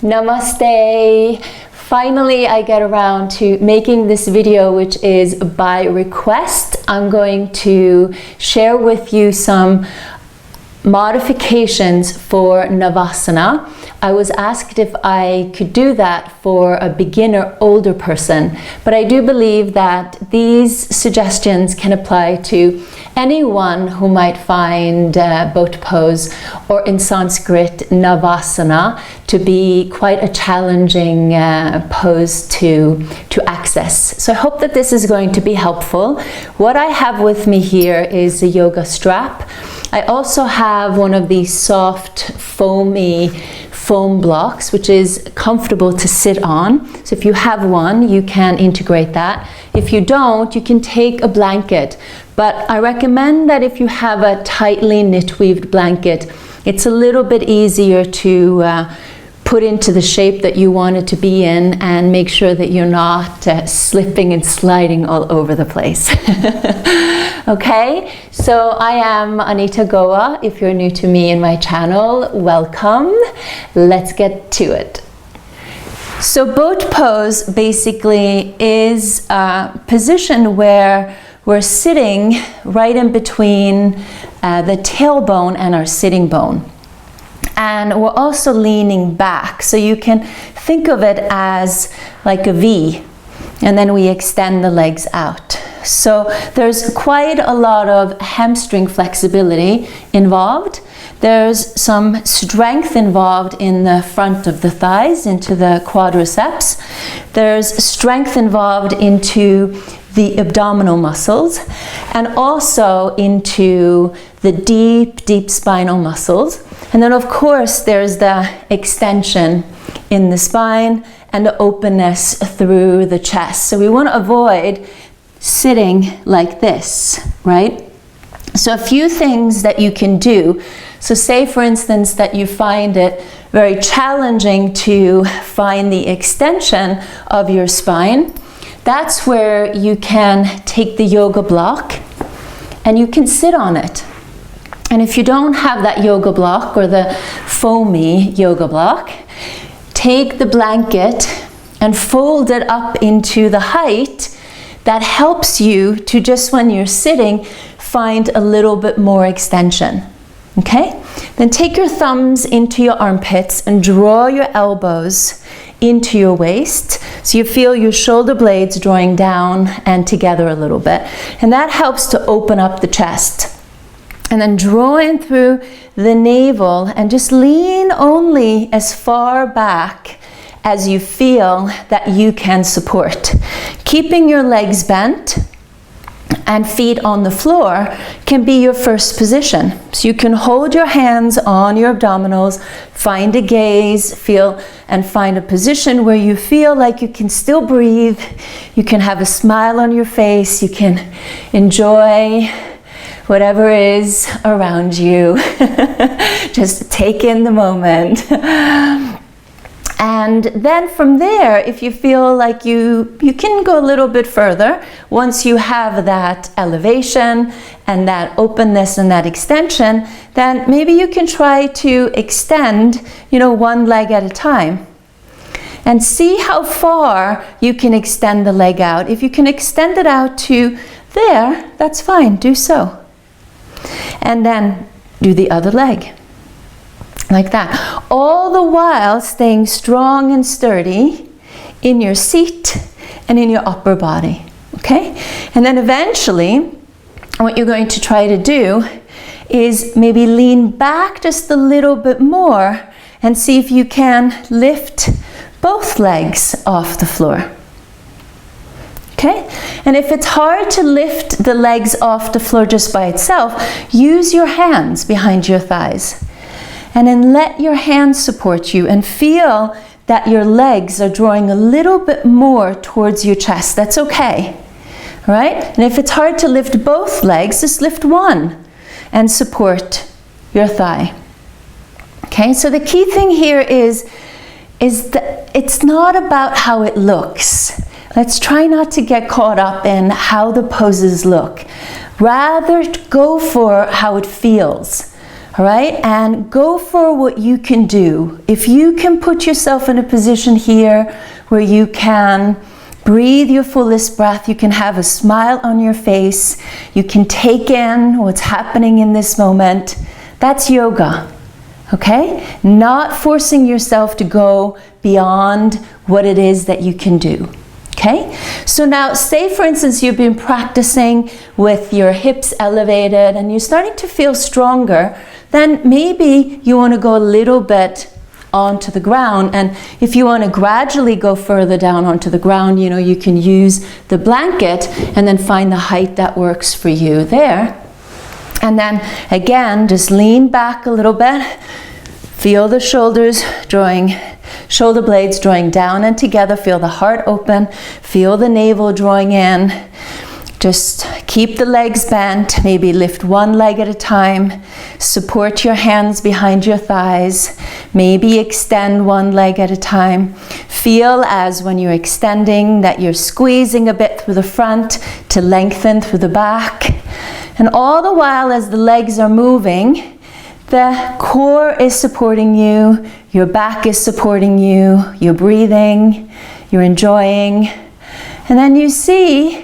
Namaste. Finally, I get around to making this video, which is by request. I'm going to share with you some modifications for navasana. I was asked if I could do that for a beginner older person, but I do believe that these suggestions can apply to anyone who might find boat pose, or in Sanskrit navasana, to be quite a challenging pose to access. So I hope that this is going to be helpful. What I have with me here is a yoga strap. I also have one of these soft foam blocks, which is comfortable to sit on. So if you have one, you can integrate that. If you don't, you can take a blanket. But I recommend that if you have a tightly knit weaved blanket, it's a little bit easier to put into the shape that you want it to be in, and make sure that you're not slipping and sliding all over the place. Okay, so I am Anita Goa. If you're new to me and my channel, welcome. Let's get to it. So boat pose basically is a position where we're sitting right in between the tailbone and our sitting bone. And we're also leaning back. So you can think of it as like a V, and then we extend the legs out. So there's quite a lot of hamstring flexibility involved. There's some strength involved in the front of the thighs, into the quadriceps. There's strength involved into the abdominal muscles, and also into the deep spinal muscles. And then of course there's the extension in the spine and the openness through the chest. So we want to avoid sitting like this, right? So a few things that you can do. So say for instance that you find it very challenging to find the extension of your spine. That's where you can take the yoga block and you can sit on it. And if you don't have that yoga block or the foamy yoga block, take the blanket and fold it up into the height that helps you to, just when you're sitting, find a little bit more extension. Okay? Then take your thumbs into your armpits and draw your elbows into your waist, so you feel your shoulder blades drawing down and together a little bit. And that helps to open up the chest. And then draw in through the navel and just lean only as far back as you feel that you can support. Keeping your legs bent and feet on the floor can be your first position. So you can hold your hands on your abdominals, find a gaze, feel and find a position where you feel like you can still breathe. You can have a smile on your face. You can enjoy whatever is around you. Just take in the moment. And then from there, if you feel like you can go a little bit further, once you have that elevation and that openness and that extension, then maybe you can try to extend, one leg at a time. And see how far you can extend the leg out. If you can extend it out to there, that's fine, do so. And then do the other leg. Like that. All the while staying strong and sturdy in your seat and in your upper body. Okay? And then eventually, what you're going to try to do is maybe lean back just a little bit more and see if you can lift both legs off the floor. Okay? And if it's hard to lift the legs off the floor just by itself, use your hands behind your thighs. And then let your hands support you and feel that your legs are drawing a little bit more towards your chest. That's okay. Right? And if it's hard to lift both legs, just lift one and support your thigh. Okay? So the key thing here is that it's not about how it looks. Let's try not to get caught up in how the poses look. Rather, go for how it feels. All right, and go for what you can do. If you can put yourself in a position here where you can breathe your fullest breath, you can have a smile on your face, you can take in what's happening in this moment, that's yoga. Okay? Not forcing yourself to go beyond what it is that you can do. Okay? So now, say for instance you've been practicing with your hips elevated and you're starting to feel stronger, then maybe you want to go a little bit onto the ground, and if you want to gradually go further down onto the ground, you know, you can use the blanket and then find the height that works for you there. And then again, just lean back a little bit, feel the shoulders drawing, shoulder blades drawing down and together, feel the heart open, feel the navel drawing in. Just keep the legs bent, maybe lift one leg at a time, support your hands behind your thighs, maybe extend one leg at a time. Feel as when you're extending that you're squeezing a bit through the front to lengthen through the back. And all the while as the legs are moving, the core is supporting you, your back is supporting you, you're breathing, you're enjoying, and then you see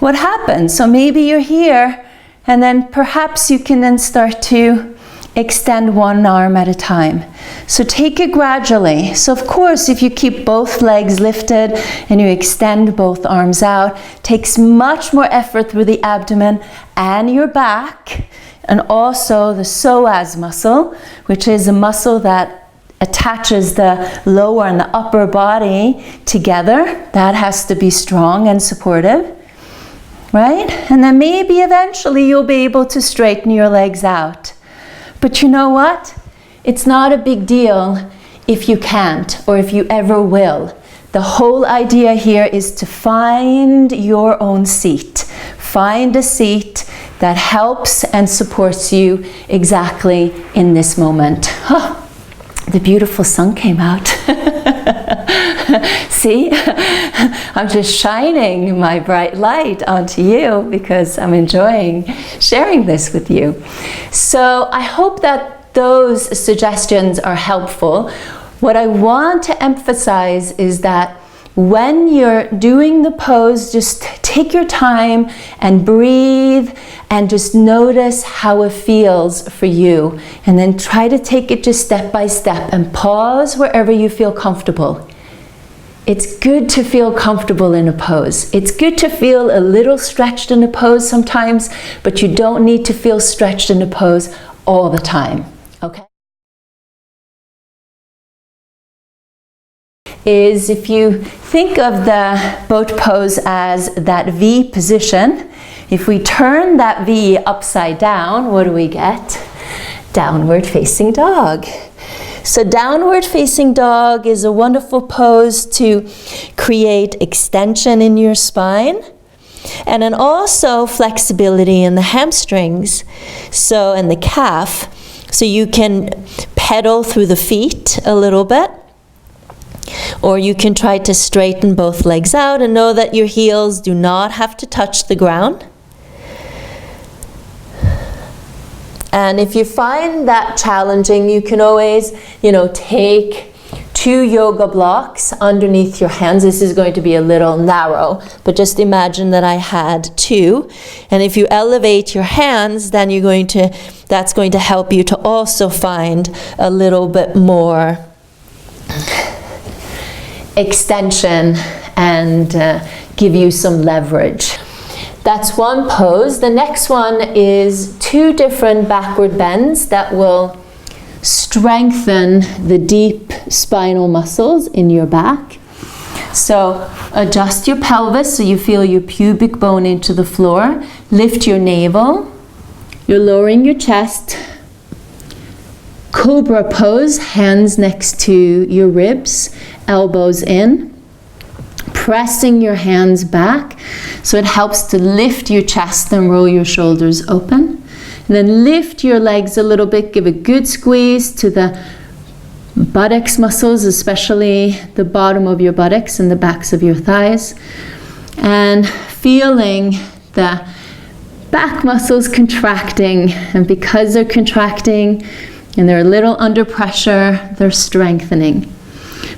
what happens. So maybe you're here, and then perhaps you can then start to extend one arm at a time. So take it gradually. So of course, if you keep both legs lifted and you extend both arms out, it takes much more effort through the abdomen and your back, and also the psoas muscle, which is a muscle that attaches the lower and the upper body together. That has to be strong and supportive. Right? And then maybe eventually you'll be able to straighten your legs out. But you know what? It's not a big deal if you can't or if you ever will. The whole idea here is to find your own seat. Find a seat that helps and supports you exactly in this moment. Oh, the beautiful sun came out. See, I'm just shining my bright light onto you because I'm enjoying sharing this with you. So I hope that those suggestions are helpful. What I want to emphasize is that when you're doing the pose, just take your time and breathe and just notice how it feels for you. And then try to take it just step by step and pause wherever you feel comfortable. It's good to feel comfortable in a pose. It's good to feel a little stretched in a pose sometimes, but you don't need to feel stretched in a pose all the time, okay? Is if you think of the boat pose as that V position, if we turn that V upside down, what do we get? Downward facing dog. So downward facing dog is a wonderful pose to create extension in your spine and then also flexibility in the hamstrings, so and the calf, so you can pedal through the feet a little bit, or you can try to straighten both legs out and know that your heels do not have to touch the ground. And if you find that challenging, you can always, take 2 yoga blocks underneath your hands. This is going to be a little narrow, but just imagine that I had 2. And if you elevate your hands, then that's going to help you to also find a little bit more extension and give you some leverage. That's one pose. The next one is 2 different backward bends that will strengthen the deep spinal muscles in your back. So adjust your pelvis so you feel your pubic bone into the floor. Lift your navel. You're lowering your chest. Cobra pose, hands next to your ribs, elbows in. Pressing your hands back, so it helps to lift your chest and roll your shoulders open. And then lift your legs a little bit, give a good squeeze to the buttocks muscles, especially the bottom of your buttocks and the backs of your thighs. And feeling the back muscles contracting, and because they're contracting and they're a little under pressure, they're strengthening.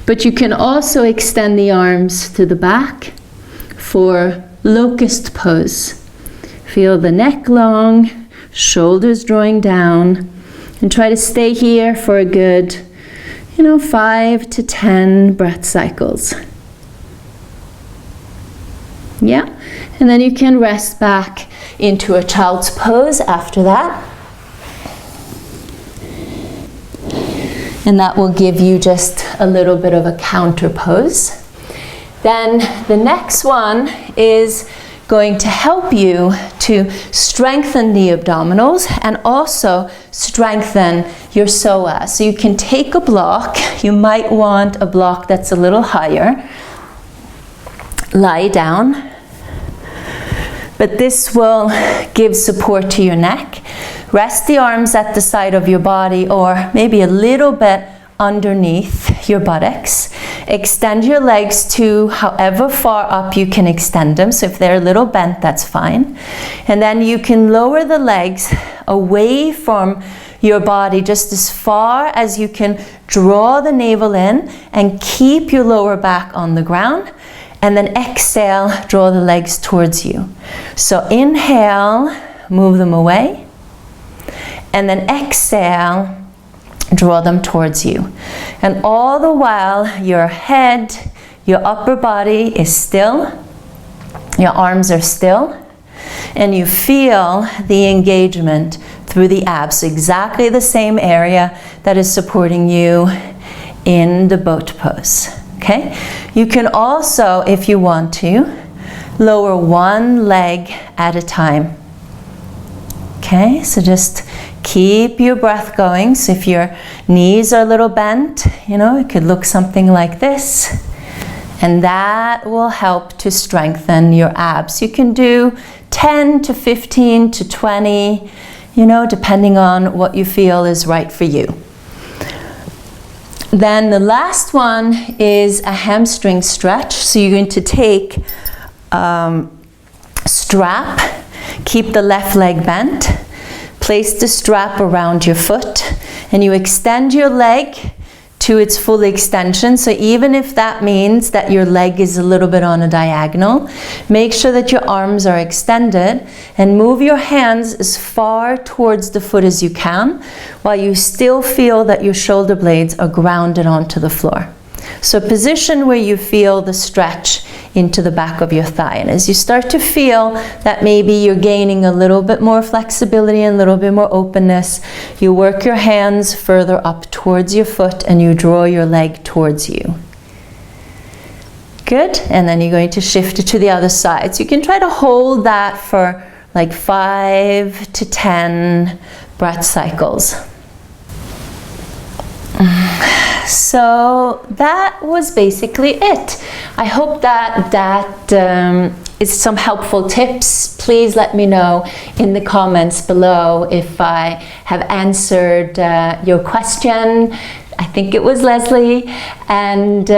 But you can also extend the arms to the back for locust pose. Feel the neck long, shoulders drawing down, and try to stay here for a good, 5 to 10 breath cycles. Yeah, and then you can rest back into a child's pose after that. And that will give you just a little bit of a counter pose. Then the next one is going to help you to strengthen the abdominals and also strengthen your psoas. So you can take a block. You might want a block that's a little higher. Lie down. But this will give support to your neck. Rest the arms at the side of your body or maybe a little bit underneath your buttocks. Extend your legs to however far up you can extend them. So if they're a little bent, that's fine. And then you can lower the legs away from your body just as far as you can. Draw the navel in and keep your lower back on the ground. And then exhale, draw the legs towards you. So inhale, move them away. And then exhale, draw them towards you. And all the while, your head, your upper body is still, your arms are still, and you feel the engagement through the abs, exactly the same area that is supporting you in the boat pose. Okay? You can also, if you want to, lower one leg at a time. Okay, so just keep your breath going. So if your knees are a little bent, it could look something like this. And that will help to strengthen your abs. You can do 10 to 15 to 20, depending on what you feel is right for you. Then the last one is a hamstring stretch. So you're going to take strap, keep the left leg bent, place the strap around your foot, and you extend your leg to its full extension. So even if that means that your leg is a little bit on a diagonal, make sure that your arms are extended and move your hands as far towards the foot as you can while you still feel that your shoulder blades are grounded onto the floor. So position where you feel the stretch into the back of your thigh. And as you start to feel that maybe you're gaining a little bit more flexibility and a little bit more openness, you work your hands further up towards your foot and you draw your leg towards you. Good. And then you're going to shift it to the other side. So you can try to hold that for like 5 to 10 breath cycles. So that was basically it. I hope that is some helpful tips. Please let me know in the comments below if I have answered your question. I think it was Leslie. And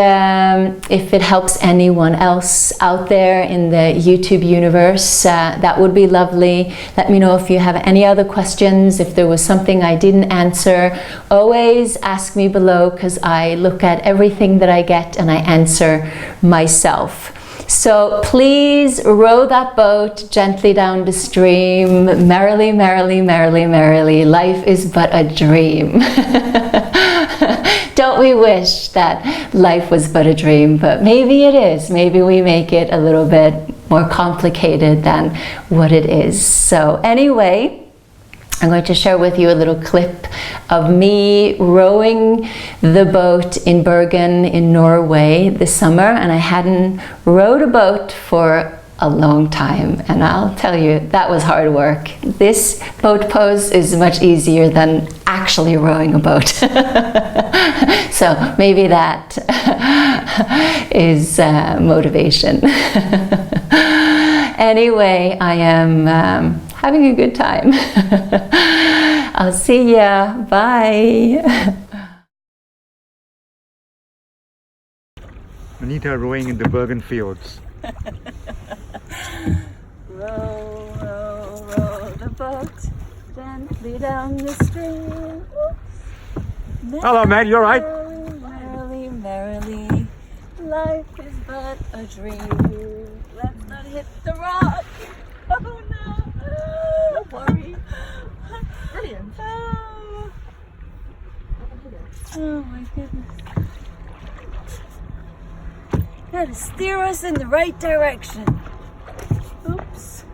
if it helps anyone else out there in the YouTube universe, that would be lovely. Let me know if you have any other questions, if there was something I didn't answer. Always ask me below, because I look at everything that I get and I answer myself. So please row that boat gently down the stream. Merrily, merrily, merrily, merrily. Life is but a dream. Don't we wish that life was but a dream? But maybe it is. Maybe we make it a little bit more complicated than what it is. So anyway, I'm going to share with you a little clip of me rowing the boat in Bergen in Norway this summer, and I hadn't rowed a boat for a long time, and I'll tell you, that was hard work. This boat pose is much easier than actually rowing a boat. So maybe that is motivation. Anyway, I am having a good time. I'll see ya. Bye. Anita rowing in the Bergen fields. Row, row, row. the boat gently down the stream. Hello, mate, you all right? Merrily, merrily, life is but a dream. Let's not hit the rock. Oh no! Don't worry. Brilliant. Oh my goodness. Gotta steer us in the right direction. Oops.